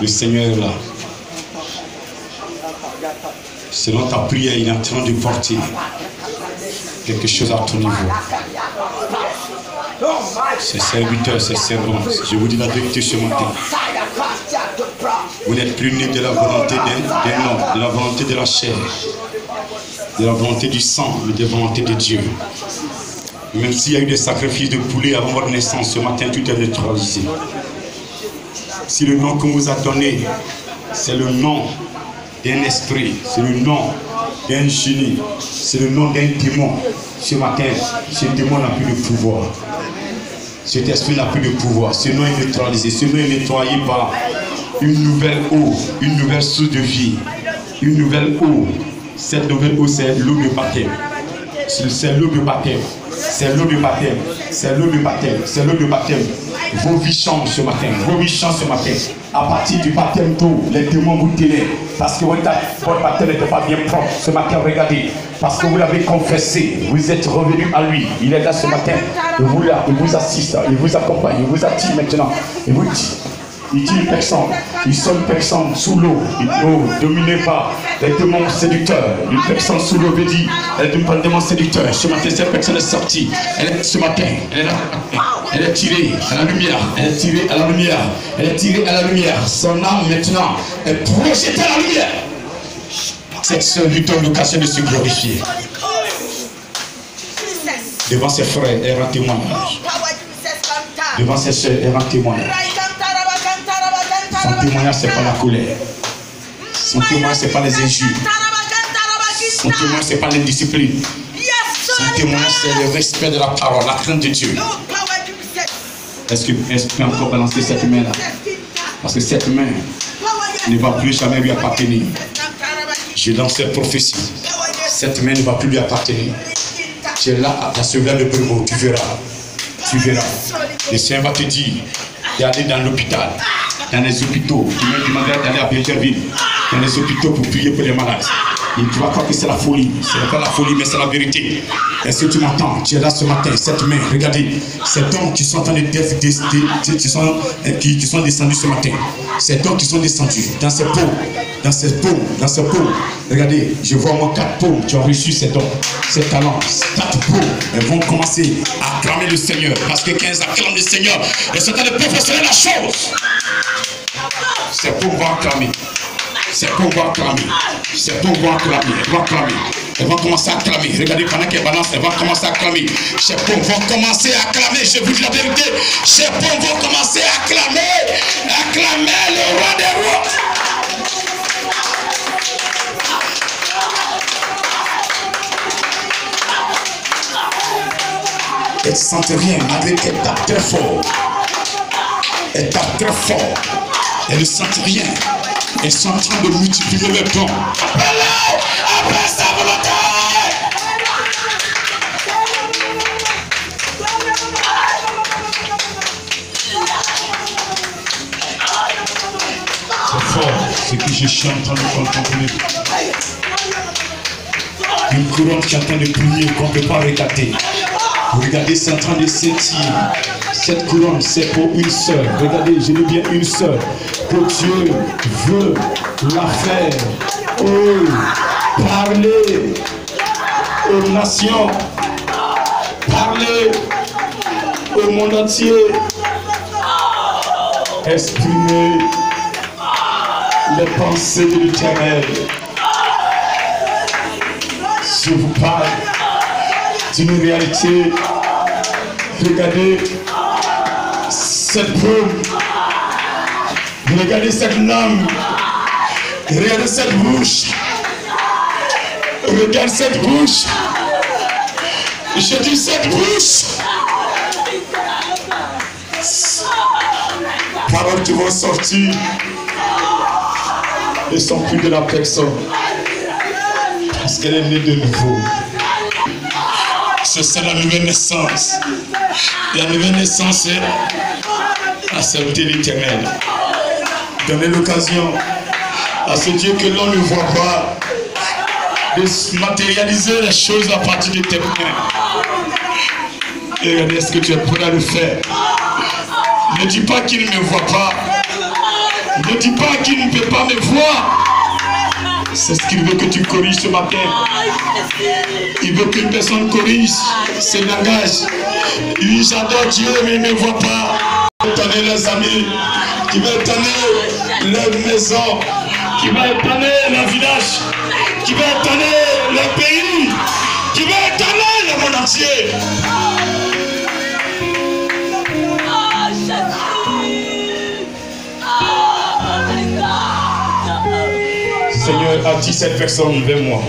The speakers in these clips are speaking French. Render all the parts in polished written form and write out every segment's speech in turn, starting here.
Le Seigneur est là. Selon ta prière, il est en train de porter quelque chose à ton niveau. Ses serviteurs, ses servantes, je vous dis la vérité ce matin. Vous n'êtes plus nés de la volonté d'un homme, de la volonté de la chair, de la volonté du sang, mais de la volonté de Dieu. Même s'il y a eu des sacrifices de poulet avant votre naissance, ce matin, tout est neutralisé. Si le nom qu'on vous a donné, c'est le nom d'un esprit, c'est le nom d'un génie, c'est le nom d'un démon, ce matin, ce démon n'a plus de pouvoir. Cet esprit n'a plus de pouvoir. Ce nom est neutralisé. Ce nom est nettoyé par une nouvelle eau, une nouvelle source de vie, une nouvelle eau. Cette nouvelle eau, c'est l'eau de baptême. C'est l'eau de baptême. C'est l'eau de baptême. C'est l'eau de baptême. C'est l'eau de baptême. Vos vies changent ce matin. Vos vies changent ce matin. À partir du baptême d'eau, les démons vous tenaient. Parce que votre baptême n'était pas bien propre. Ce matin, regardez. Parce que vous l'avez confessé. Vous êtes revenu à lui. Il est là ce matin. Il vous là. Il vous assiste. Il vous accompagne. Il vous attire maintenant. Il vous dit. Il dit une personne, il sonne une personne sous l'eau, dominé par les démons séducteurs. Une personne sous l'eau veut dire, elle est dominée par les démons séducteurs. Ce matin, cette personne est sortie. Ce matin, elle est là. Elle est tirée à la lumière. Elle est tirée à la lumière. Elle est tirée à la lumière. Son âme maintenant est projetée à la lumière. Cette sœur lui donne l'occasion de se glorifier. Devant ses frères, elle rend témoignage. Devant ses sœurs, elle rend témoignage. Son témoignage, ce n'est pas la colère. Son témoignage, ce n'est pas les injures. Son témoignage, ce n'est pas l'indiscipline. Son témoignage, c'est le respect de la parole, la crainte de Dieu. Est-ce que je peux encore balancer cette main-là? Parce que cette main ne va plus jamais lui appartenir. Je lance cette prophétie. Cette main ne va plus lui appartenir. Tu es là à celui-là de Brego, tu verras. Tu verras. Le Seigneur va te dire d'aller dans l'hôpital. Dans les hôpitaux, tu m'as demandé d'aller à Bécherville, dans les hôpitaux pour prier pour les malades. Et tu vas croire que c'est la folie. Ce n'est pas la folie, mais c'est la vérité. Est-ce que tu m'entends? Tu es là ce matin, cette main, regardez. Ces dons qui sont en train de qui sont descendus ce matin. Ces dons qui sont descendus dans ces pots, dans ces pots, dans ces pots. Regardez, je vois moi 4 pots qui ont reçu ces dons, ces talents. 4 pots, elles vont commencer à acclamer le Seigneur. Parce que quand elles acclament le Seigneur, elles sont en train de professionner la chose. C'est pour voir acclamer. C'est pour voir acclamer. C'est pour voir acclamer. Elles vont acclamer. Elles vont commencer à acclamer. Regardez, pendant qu'elles balancent, elles vont commencer à acclamer. C'est pour vont commencer à acclamer. Je vous dis la vérité. C'est pour vont commencer à acclamer. Acclamer le roi des rois. Elles ne sentent rien, malgré qu'elles tapent très fort. Elles tapent très fort. Elles ne sentent rien. Elles sont en train de multiplier les dons. Après sa volonté. C'est fort ce que je suis en train de contempler. Une couronne qui est en train de prier qu'on ne peut pas regarder. Regardez, c'est en train de s'étirer. Cette couronne, c'est pour une sœur. Regardez, je dis bien une sœur. Que Dieu veut la faire. Oh, parler aux nations. Parler au monde entier. Exprimer les pensées de l'Éternel. Je vous parle d'une réalité. Regardez cette paume. Regardez cette langue. Regardez cette bouche. Regarde cette bouche. Je dis cette bouche. Paroles qui vont sortir ne sont plus de la personne. Parce qu'elle est née de nouveau. C'est la nouvelle naissance. La nouvelle naissance est à servir l'Éternel. Donner l'occasion à ce Dieu que l'on ne voit pas de matérialiser les choses à partir de tes mains. Et regardez, est-ce que tu es prêt à le faire? Ne dis pas qu'il ne me voit pas. Ne dis pas qu'il ne peut pas me voir. C'est ce qu'il veut que tu corriges ce matin. Il veut qu'une personne corrige ses langages. Oui, j'adore Dieu, mais il ne me voit pas. Il va étonner les amis, qui va étonner les maisons, qui va étonner le village, qui va étonner le pays, qui va étonner le monde entier. Seigneur, attire cette personne vers moi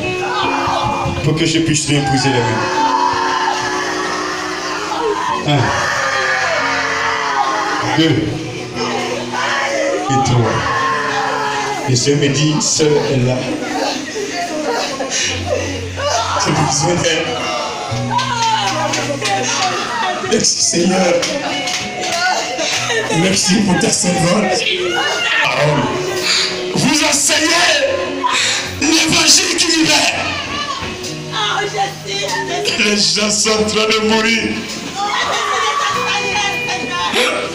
pour que je puisse lui imposer les mains. 1, 2 et 3. Et je me dis, seul est là. J'ai besoin d'elle. Merci Seigneur. Merci pour ta servante. Parole. Vous enseignez l'évangile qui libère. Les gens sont en train de mourir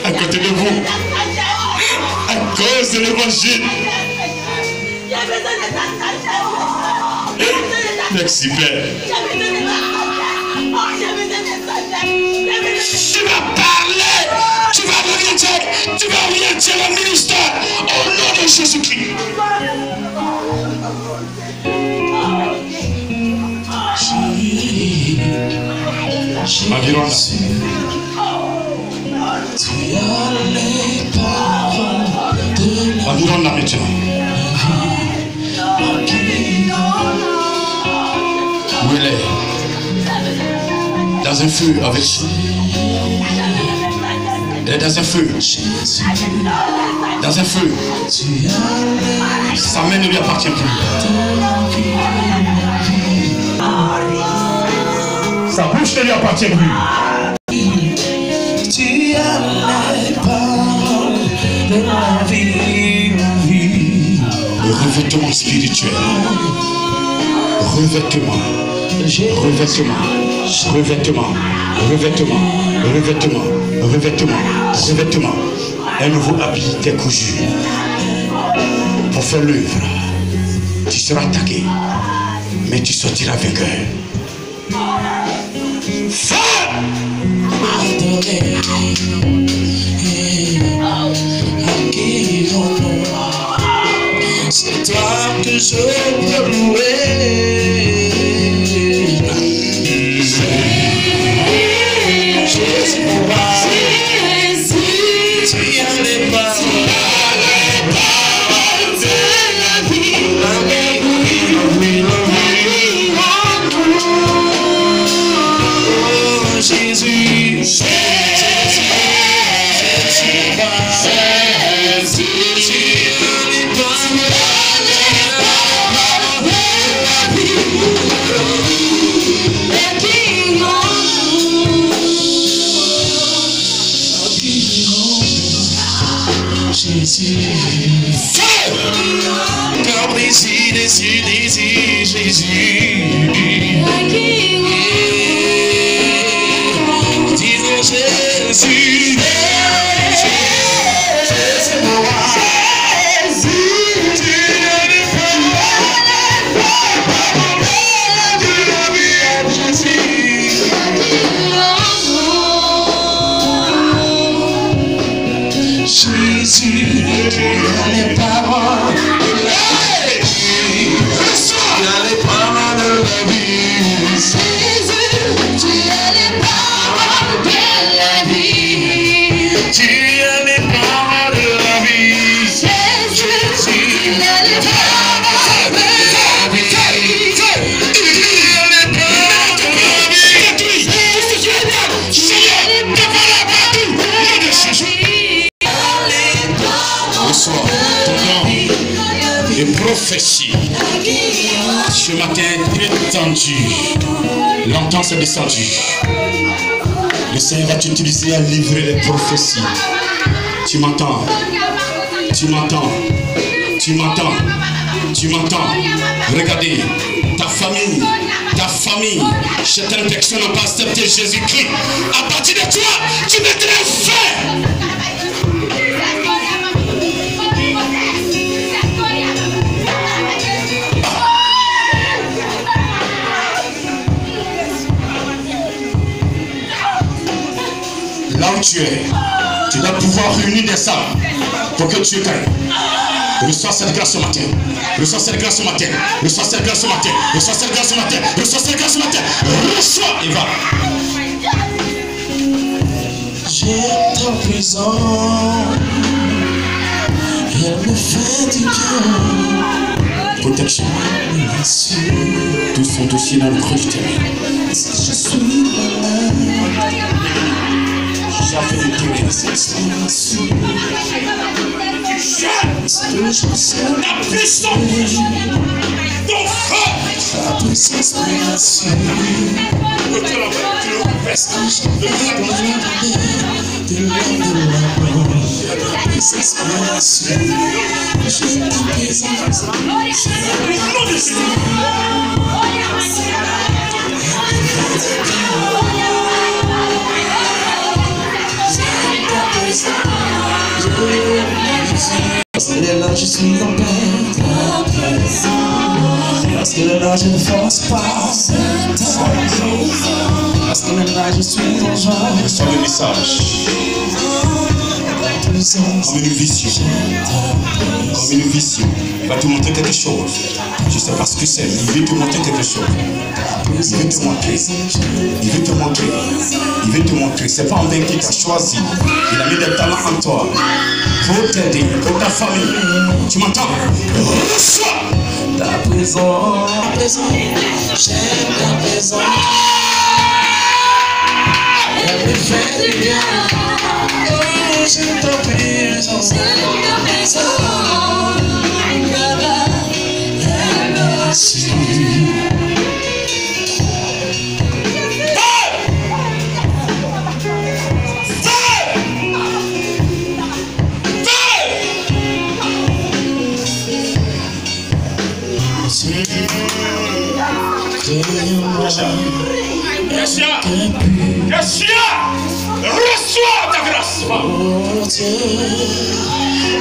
à côté de vous à cause de l'évangile. Merci Père. Tu vas parler, tu vas orienter le ministère au nom de Jésus-Christ. Environ là maintenant. Où elle est? Dans un feu avec. Elle est dans un feu. Dans un feu. Sa main ne lui appartient plus. Sa bouche ne lui appartient plus. Tu as les paroles de la vie. Le revêtement spirituel. Revêtement. Revêtement. Revêtement. Revêtement. Revêtement. Revêtement. Revêtement. Un nouveau habit t'est cousu. Pour faire l'œuvre. Tu seras attaqué. Mais tu sortiras vainqueur. C'est toi que je veux louer. Jésus, tu as les paroles de la vie. Oh Jésus, comme ici, d'ici, Jésus. Disons Jésus. C'est moi. Jésus, tu as les paroles de la vie. Tu as les paroles de la vie. Jésus, tu as les paroles de la vie. Tu as les paroles de la vie. Jésus, tu as les paroles de la vie. Tu as les paroles de la vie. Reçois ton nom de prophétie. Ce matin, étendu. Longtemps c'est descendu. Le Seigneur va t'utiliser à livrer les prophéties. Tu m'entends? Tu m'entends? Tu m'entends? Tu m'entends? Regardez, ta famille, certaines personnes n'ont pas accepté Jésus-Christ. À partir de toi, tu mettrais fin où tu es. Tu dois pouvoir réunir des âmes pour que Dieu gagne. Reçois cette grâce ce matin. Reçois cette grâce ce matin. Reçois cette grâce ce matin. Reçois cette grâce ce matin. Reçois cette grâce ce matin. Reçois et va. J'aime ta présence. Elle me fait du bien. Protection. Tout son dossier dans le creux du terrain. Si je suis malade, J'appelle le terrain. que je sais La puissance. Ton feu. ta puissance m'assure. Parce que j'ai de l'amour. Ta puissance m'assure. J'ai ta présence. Parce qu'elle est là, je suis en paix. Parce qu'elle est là, je ne force pas. Parce qu'elle est là, je suis en joie. Reçois le message. Comme une vision. Comme une vision. Il va te montrer quelque chose. Je ne sais pas ce que c'est, mais il veut te montrer quelque chose. Il veut te montrer. Il veut te montrer. Il veut te montrer. C'est pas en vain qu'il t'a choisi. Il a mis des talents en toi. Pour t'aider, pour ta famille. Tu m'entends? Reçois ta présence. J'aime ta présence. Elle me fait du bien. Oh, j'aime ta présence. Merci. Reçois ta grâce. Oh Dieu,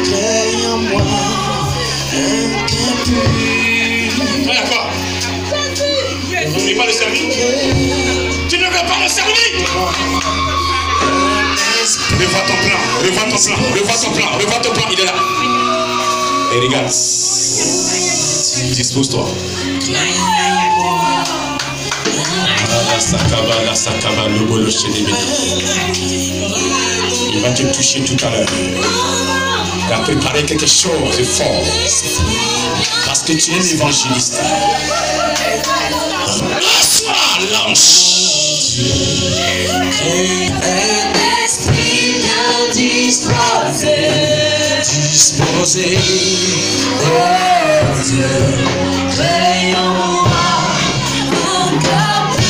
crée en moi un cœur pur. D'accord. Tu ne veux pas le servir? Tu ne veux pas le servir? Revois ton plan, revois ton plan, revois ton plan, revois ton plan, il est là. Et regarde. Dispose-toi. La sakaba, le bolo chez les il va te toucher tout à l'heure. Il a préparé quelque chose de fort. Parce que tu es l'évangéliste. Reçois l'ange. Un esprit bien disposé. Oh Dieu, crée en moi un cœur pur.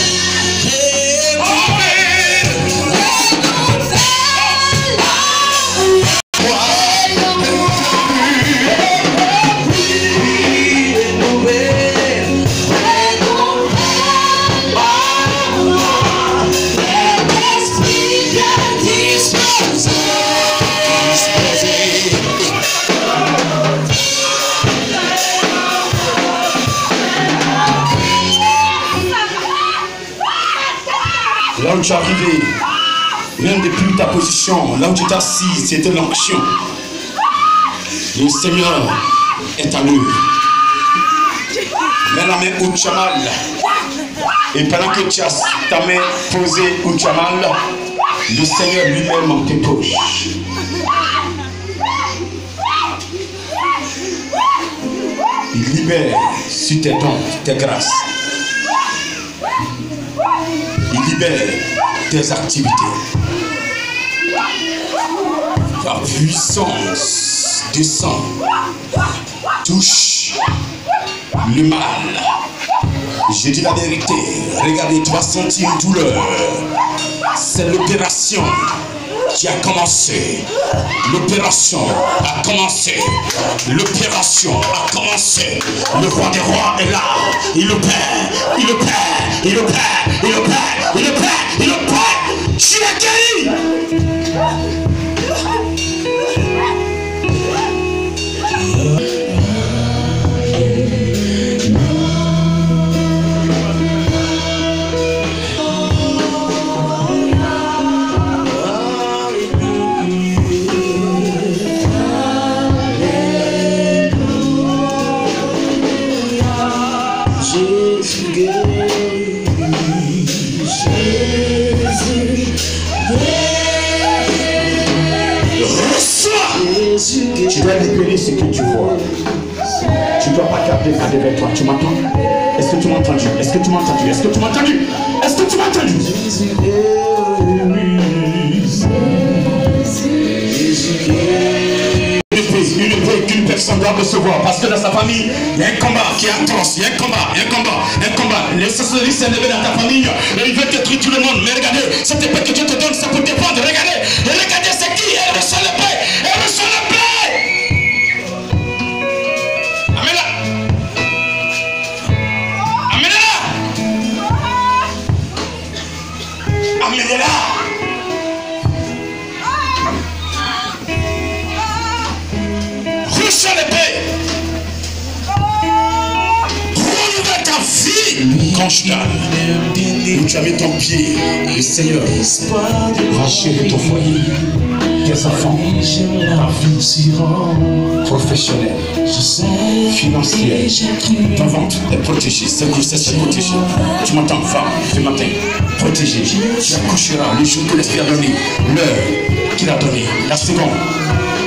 Là où tu es arrivé, même depuis ta position, là où tu t'es assis, c'était l'onction. Le Seigneur est à l'œuvre. Mets la main où tu as mal. Et pendant que tu as ta main posée où tu as mal, le Seigneur lui-même te touche. Il libère sur tes dons, tes grâces. Il libère tes activités. La puissance descend, touche le mal. J'ai dit la vérité. Regardez, tu vas sentir une douleur. C'est l'opération qui a commencé. L'opération a commencé. L'opération a commencé. Le roi des rois est là. Il opère, il opère, il opère, il opère, il opère, il opère. Tu es guéri. Tu dois libérer ce que tu vois. Tu ne dois pas garder ça devant toi. Tu m'entends? Est-ce que tu m'as entendu? Est-ce que tu m'as entendu? Est-ce que tu m'as entendu? Est-ce que tu m'as entendu? Une paix qu'une personne doit recevoir, parce que dans sa famille, il y a un combat qui est atroce, il y a un combat. Le socialiste s'est levé dans ta famille et il veut détruire tout le monde. Mais regardez, cette paix que Dieu te donne, c'est pour défendre. Regardez, c'est qui? Elle reçoit la paix, elle reçoit la paix. Amen-la. Amen-la. Reçois la paix. Renouvelle ta vie conjugale. Où tu as mis ton pied, le Seigneur va gérer ton foyer, tes enfants, ta vie professionnelle, financière. Ta vente est protégée, cette grossesse est protégée. Tu m'entends, femme, ce matin, protégée. Tu accoucheras le jour que l'Esprit a donné, l'heure qu'il a donné, la seconde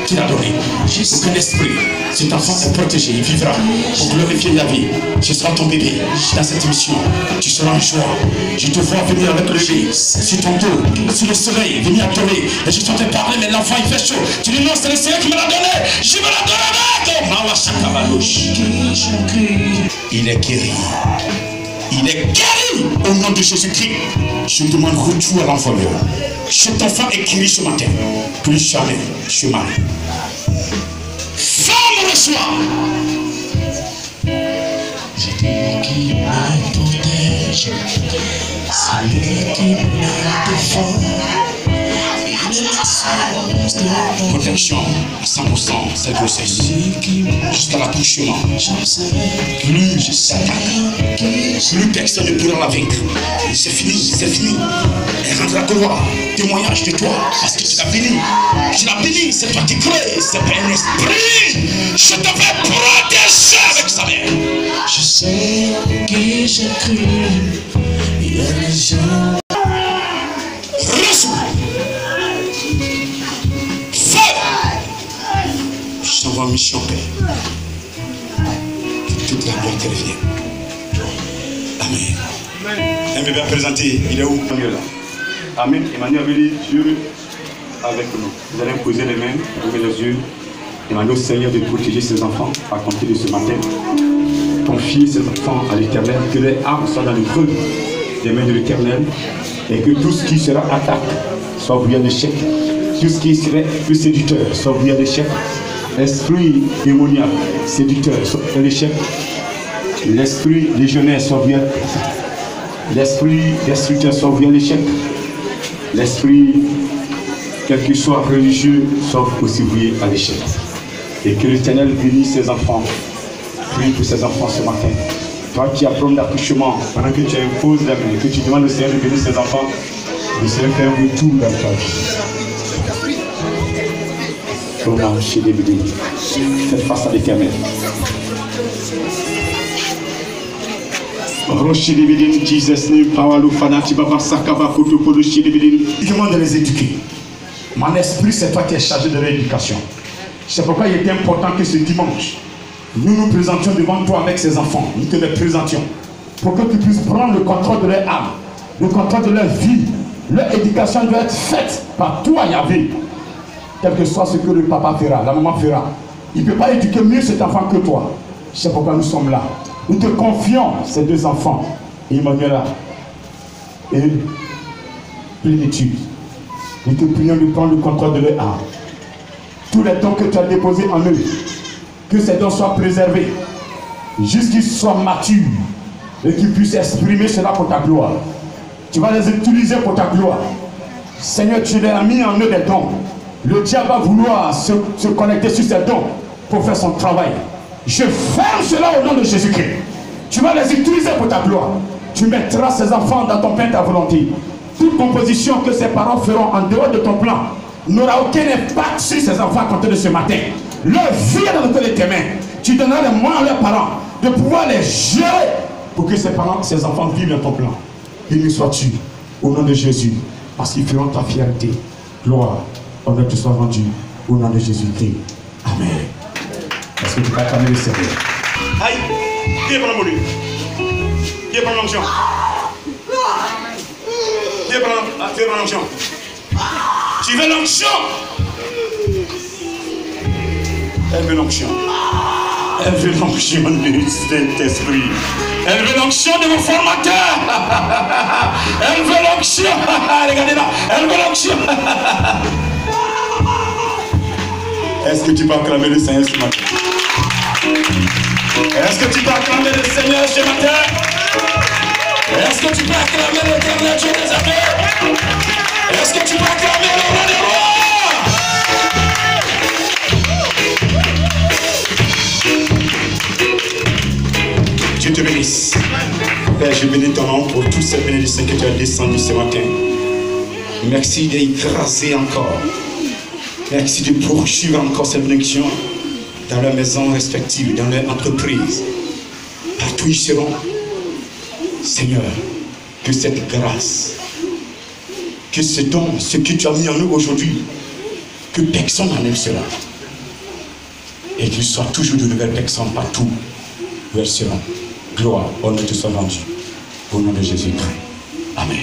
qu'il a donné. Aucun esprit, cet enfant est protégé, il vivra pour glorifier la vie. Je serai ton bébé dans cette mission. Tu seras en joie. Je te vois venir avec le bébé sur ton dos, sur le soleil, venir adorer. Et je t'entends parler, mais l'enfant il fait chaud. Tu dis non, c'est le Seigneur qui me l'a donné. Je me l'a donné avec. Il est guéri. Il est guéri au nom de Jésus-Christ. Je demande retour à l'envoleur. Cet enfant est guéri ce matin. Plus jamais chemin. Femme reçoit. C'est lui qui me protège. C'est lui qui me défend. Protection à 100%, cette grossesse jusqu'à l'accouchement. Plus je s'attaque, plus personne ne pourra la vaincre. C'est fini, c'est fini. Elle rendra gloire, témoignage de toi, parce que tu l'as béni. Tu l'as béni, c'est toi qui crée, c'est pas un esprit. Je te vais protéger avec sa mère. Je sais qui j'ai cru. Il y a des gens. Reçois. Je t'envoie en mission, Père. Que toute la gloire te revienne. Amen. Un bébé à présenter, il est où? Amen. Emmanuel avait dit Dieu avec nous. Vous allez poser les mains, ouvrir les yeux, demander au Seigneur de protéger ses enfants à compter de ce matin. Confier ses enfants à l'Éternel, que les âmes soient dans le creux des mains de l'Éternel et que tout ce qui sera attaque soit voué à l'échec. Tout ce qui serait plus séducteur soit voué à l'échec. L'esprit démoniaque, séducteur, soit à l'échec. L'esprit légionnaire soit voué à l'échec. L'esprit destructeur soit voué à l'échec. L'esprit, quel qu'il soit religieux, soit aussi voué à l'échec. Et que l'Éternel bénisse ses enfants. Prie pour ses enfants ce matin. Toi qui as promis d'accouchement, pendant que tu imposes la main, que tu demandes au Seigneur de bénir ses enfants, le Seigneur fait un retour dans ta vie. Faites face à l'Éternel. Demande de les éduquer. Mon esprit, c'est toi qui es chargé de l'éducation. C'est pourquoi il est important que ce dimanche, nous nous présentions devant toi avec ces enfants. Nous te les présentions. Pour que tu puisses prendre le contrôle de leur âme, le contrôle de leur vie. Leur éducation doit être faite par toi, Yahvé. Quel que soit ce que le papa fera, la maman fera. Il ne peut pas éduquer mieux cet enfant que toi. C'est pourquoi nous sommes là. Nous te confions ces deux enfants, Emmanuel et plénitude. Nous te prions de prendre le contrôle de leur âme. Tous les dons que tu as déposés en eux, que ces dons soient préservés, jusqu'ils soient matures et qu'ils puissent exprimer cela pour ta gloire. Tu vas les utiliser pour ta gloire. Seigneur, tu les as mis en eux des dons. Le diable va vouloir se connecter sur ces dons pour faire son travail. Je ferme cela au nom de Jésus-Christ. Tu vas les utiliser pour ta gloire. Tu mettras ces enfants dans ton plein ta volonté. Toute composition que ces parents feront en dehors de ton plan n'aura aucun impact sur ces enfants à compter de ce matin. Leur vie est dans le cœur de tes mains. Tu donneras les moyens à leurs parents de pouvoir les gérer pour que ces parents, ces enfants vivent dans ton plan. Béni sois-tu au nom de Jésus, parce qu'ils feront ta fierté. Gloire, honneur te soit rendu Au nom de Jésus-Christ. Amen. Est-ce que tu peux acclamer le Seigneur? Aïe, qui est pour l'onction? Qui est pour l'onction? Qui est pour l'onction? Tu veux l'onction? Elle veut l'onction. Elle veut l'onction du Saint-Esprit. Elle veut l'onction de mon formateur. Elle veut l'onction. Regardez là. Elle veut l'onction. Est-ce que tu peux acclamer le Seigneur ce matin? Est-ce que tu peux acclamer le Seigneur ce matin? Est-ce que tu peux acclamer l'Éternel Dieu des armées? Est-ce que tu peux acclamer le roi des rois? Dieu te bénisse. Père, je bénis ton nom pour toutes ces bénédictions que tu as descendues ce matin. Merci d'écraser encore. Merci de poursuivre encore cette bénédiction dans leurs maisons respectives, dans leurs entreprises. Partout ils seront. Seigneur, que cette grâce, que ce don, ce que tu as mis en nous aujourd'hui, que personne n'enlève cela. Et qu'il soit toujours de nouvelles personnes partout où elles seront. Gloire, honneur te soit rendu. Au nom de Jésus-Christ. Amen.